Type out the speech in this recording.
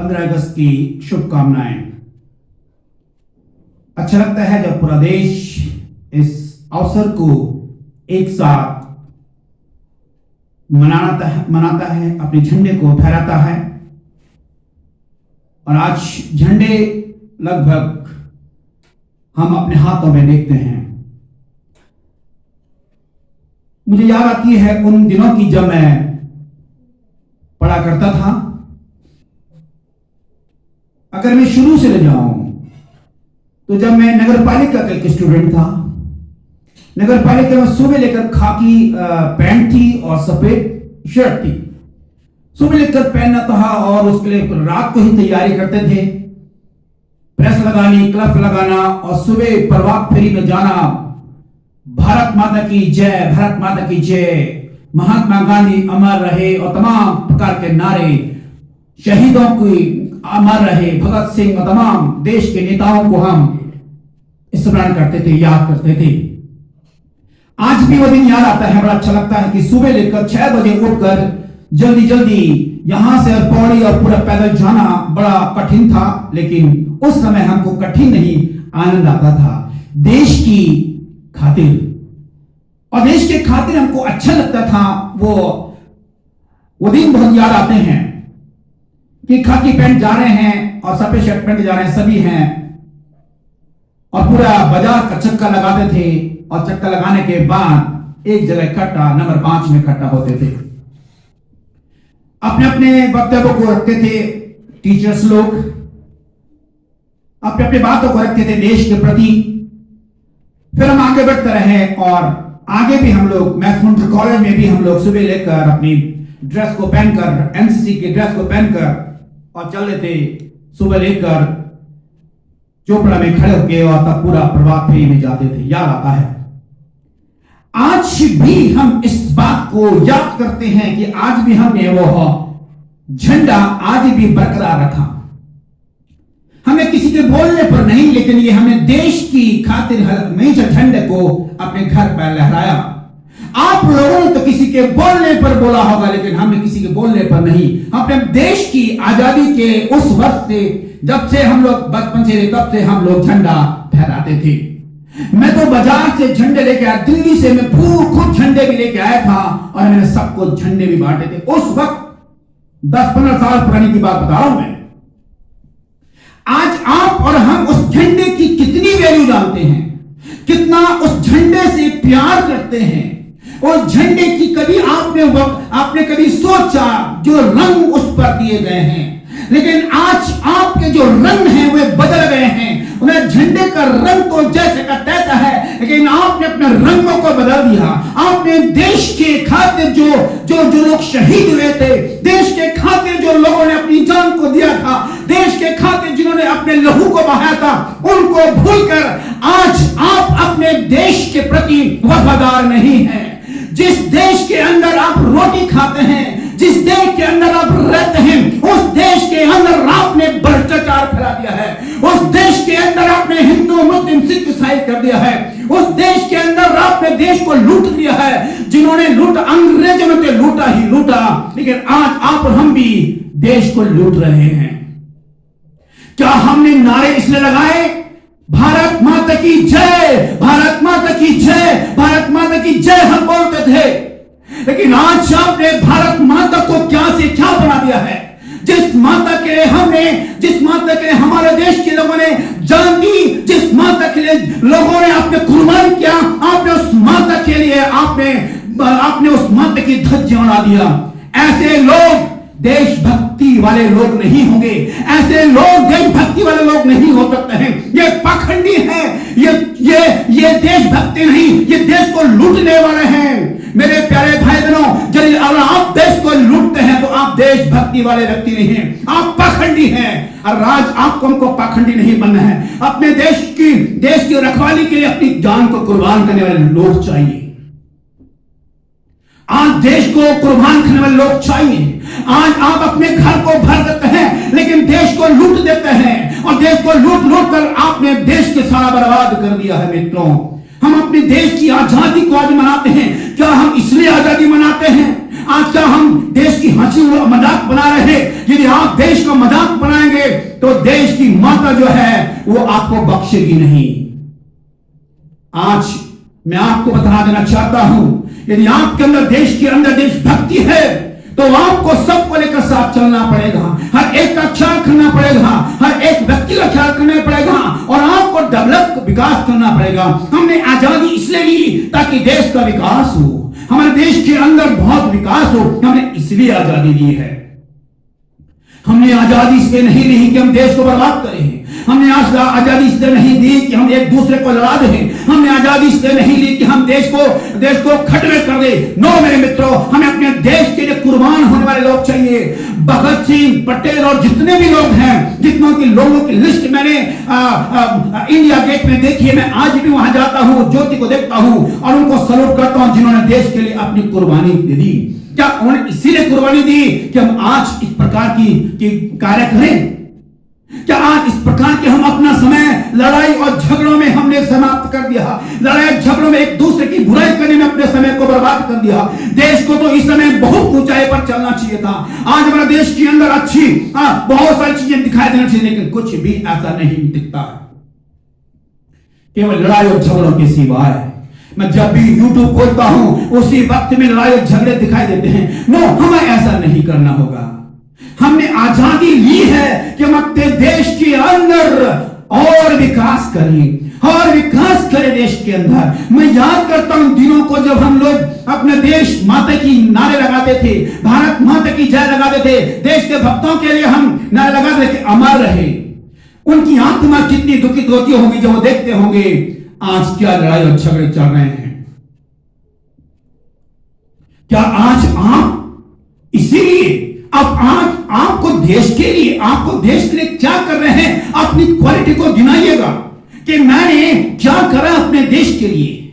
15 अगस्त की शुभकामनाएं। अच्छा लगता है जब पूरा देश इस अवसर को एक साथ मनाता है, अपने झंडे को फहराता है। और आज झंडे लगभग हम अपने हाथों में देखते हैं। मुझे याद आती है उन दिनों की जब मैं पढ़ा करता था। अगर मैं शुरू से ले जाऊं तो जब मैं नगर पालिका का एक स्टूडेंट था, नगर पालिका में सुबह लेकर खाकी पैंट थी और सफेद शर्ट थी। सुबह लेकर पहनना था और उसके लिए रात को ही तैयारी करते थे। प्रेस लगानी, क्लफ लगाना और सुबह प्रभात फेरी में जाना। भारत माता की जय, भारत माता की जय, महात्मा गांधी अमर रहे और तमाम प्रकार के नारे, शहीदों की अमर रहे, भगत सिंह और तमाम देश के नेताओं को हम स्मरण करते थे, याद करते थे। आज भी वो दिन याद आता है। बड़ा अच्छा लगता है कि सुबह लेकर 6 बजे उठकर जल्दी जल्दी यहां से पौड़ी और पूरा पैदल जाना बड़ा कठिन था, लेकिन उस समय हमको कठिन नहीं, आनंद आता था देश की खातिर। और देश के खातिर हमको अच्छा लगता था। वो दिन बहुत याद आते हैं कि खाकी पैंट जा रहे हैं और सफेद शर्ट पहन जा रहे हैं, सभी हैं, और पूरा बाजार का चक्का लगाते थे। और चक्का लगाने के बाद एक जगह इकट्ठा नंबर 5 में इकट्ठा होते थे, अपने अपने वक्तव्यों को रखते थे। टीचर्स लोग अपने अपने बातों को रखते थे देश के प्रति। फिर हम आगे बढ़ते रहे और आगे भी हम लोग मैथमेटिक्स कॉलेज में भी हम लोग सुबह लेकर अपनी ड्रेस को पहनकर, एनसीसी की ड्रेस को पहनकर और चल लेते सुबह लेकर चोपड़ा में खड़े होके, और तब पूरा प्रभात फेरी में जाते थे। याद आता है। आज भी हम इस बात को याद करते हैं कि आज भी हमने वो झंडा आज भी बरकरार रखा। हमें किसी के बोलने पर नहीं, लेकिन ये हमने देश की खातिर हमेशा झंडे को अपने घर पर लहराया। आप लोगों ने तो किसी के बोलने पर बोला होगा, लेकिन हमने किसी के बोलने पर नहीं। अपने देश की आजादी के उस वक्त से, जब से हम लोग बचपन से, तब से हम लोग झंडा फहराते थे। मैं तो बाजार से झंडे लेके आया, दिल्ली से मैं खुद झंडे भी लेके आया था और मैंने सबको झंडे भी बांटे थे। उस वक्त 10-15 साल पुरानी की बात बता रहा हूं मैं। आज आप और हम उस झंडे की कितनी वैल्यू जानते हैं, कितना उस झंडे से प्यार करते हैं। और झंडे की कभी आपने कभी सोचा जो रंग उस पर दिए गए हैं, लेकिन आज आपके जो रंग हैं वे बदल गए हैं। उन्हें झंडे का रंग तो जैसे का तैसा है, लेकिन आपने अपने रंगों को बदल दिया। आपने देश के खातिर जो लोग शहीद हुए थे, देश के खातिर जो लोगों ने अपनी जान को दिया था, देश के खातिर जिन्होंने अपने लहू को बहाया था, उनको भूलकर आज आप अपने देश के प्रति वफादार नहीं हैं। जिस देश के अंदर आप रोटी खाते हैं, जिस देश के अंदर आप रहते हैं, उस देश के अंदर आपने भ्रष्टाचार फैला दिया है। उस देश के अंदर आपने हिंदू, मुस्लिम, सिख, ईसाई कर दिया है। उस देश के अंदर आपने देश को लूट लिया है। जिन्होंने लूटा, अंग्रेजों ने तो लूटा ही लूटा, लेकिन आज आप और हम भी देश को लूट रहे हैं। क्या हमने नारे इसलिए लगाए, भारत माता की जय, भारत माता की जय, भारत माता की जय हम बोलते थे, लेकिन आज आपने भारत माता को क्या से क्या बना दिया है। जिस माता के लिए हमारे देश के लोगों ने जान दी, जिस माता के लिए लोगों ने आपने कुर्बान किया, आपने उस माता के लिए आपने उस माता की धज्जियां उड़ा दिया। ऐसे लोग देशभक्ति वाले लोग नहीं होंगे, ऐसे लोग देशभक्ति वाले लोग नहीं हो सकते हैं। ये पाखंडी है, ये देशभक्ति नहीं, ये देश को लूटने वाले हैं। मेरे प्यारे भाई बहनों, यदि आप देश को लूटते हैं तो आप देशभक्ति वाले व्यक्ति नहीं हैं, आप पाखंडी हैं। और आज आपको हमको पाखंडी नहीं बनना है। अपने देश की रखवाली के लिए अपनी जान को कुर्बान करने वाले लोग चाहिए। आज देश को कुर्बान करने वाले लोग चाहिए। आज आप अपने घर को भर देते हैं, लेकिन देश को लूट देते हैं, और देश को लूट कर आपने देश के सारा बर्बाद कर दिया है। मित्रों, हम अपने देश की आजादी को आज मनाते हैं। क्या हम इसलिए आजादी मनाते हैं? आज क्या हम देश की हंसी मजाक बना रहे हैं? यदि आप देश का मजाक बनाए वो देश की माता जो है वो आपको बख्शेगी नहीं। आज मैं आपको बता देना चाहता हूं, यदि आपके अंदर देश के अंदर देशभक्ति है तो आपको सबको लेकर साथ चलना पड़ेगा, हर एक का ख्याल करना पड़ेगा, हर एक व्यक्ति का ख्याल करना पड़ेगा और आपको डेवलप विकास करना पड़ेगा। हमने आजादी इसलिए ली ताकि देश का विकास हो, हमारे देश के अंदर बहुत विकास हो, हमने इसलिए आजादी ली है। हमने आजादी इसलिए नहीं ली कि हम देश को बर्बाद करें, हमने आजादी इसलिए नहीं दी कि हम एक दूसरे को लड़ा दें, हमने आजादी इसलिए नहीं ली कि हम देश को खटवे कर दे। नो मेरे मित्रों, हमें अपने देश के लिए कुर्बान होने वाले लोग चाहिए। भगत सिंह, पटेल और जितने भी लोग हैं, जितनों के लोगों की लिस्ट मैंने इंडिया गेट में देखी है, मैं आज भी वहां जाता हूं, ज्योति को देखता हूं और उनको सलूट करता हूं जिन्होंने देश के लिए अपनी कुर्बानी दे दी। क्या उन्होंने इसीलिए कुर्बानी दी कि हम आज इस प्रकार की कार्य करें? क्या आज इस प्रकार के हम अपना समय लड़ाई और झगड़ों में हमने समाप्त कर दिया? लड़ाई झगड़ों में एक दूसरे की बुराई करने में अपने समय को बर्बाद कर दिया। देश को तो इस समय बहुत ऊंचाई पर चलना चाहिए था। आज हमारे देश के अंदर अच्छी बहुत सारी चीजें दिखाई देना चाहिए, लेकिन कुछ भी ऐसा नहीं दिखता, केवल लड़ाई और झगड़ों के सिवाय। मैं जब भी YouTube खोलता हूं उसी वक्त में लड़ाई और झगड़े दिखाई देते हैं। नो, हमें ऐसा नहीं करना होगा। हमने आजादी ली है कि हम अपने देश के अंदर और विकास करें और विकास करें देश के अंदर। मैं याद करता हूं दिनों को जब हम लोग अपने देश माता की नारे लगाते थे, भारत माता की जय लगाते थे, देश के भक्तों के लिए हम नारे लगाते थे कि अमर रहे। उनकी आत्मा कितनी दुखित होती होगी जब वो देखते होंगे आज क्या लड़ाई और झगड़े चल रहे हैं। क्या आज आप इसीलिए अब आज आपको देश के लिए, आपको देश के लिए क्या कर रहे हैं, अपनी क्वालिटी को गिनाइएगा कि मैंने क्या करा अपने देश के लिए।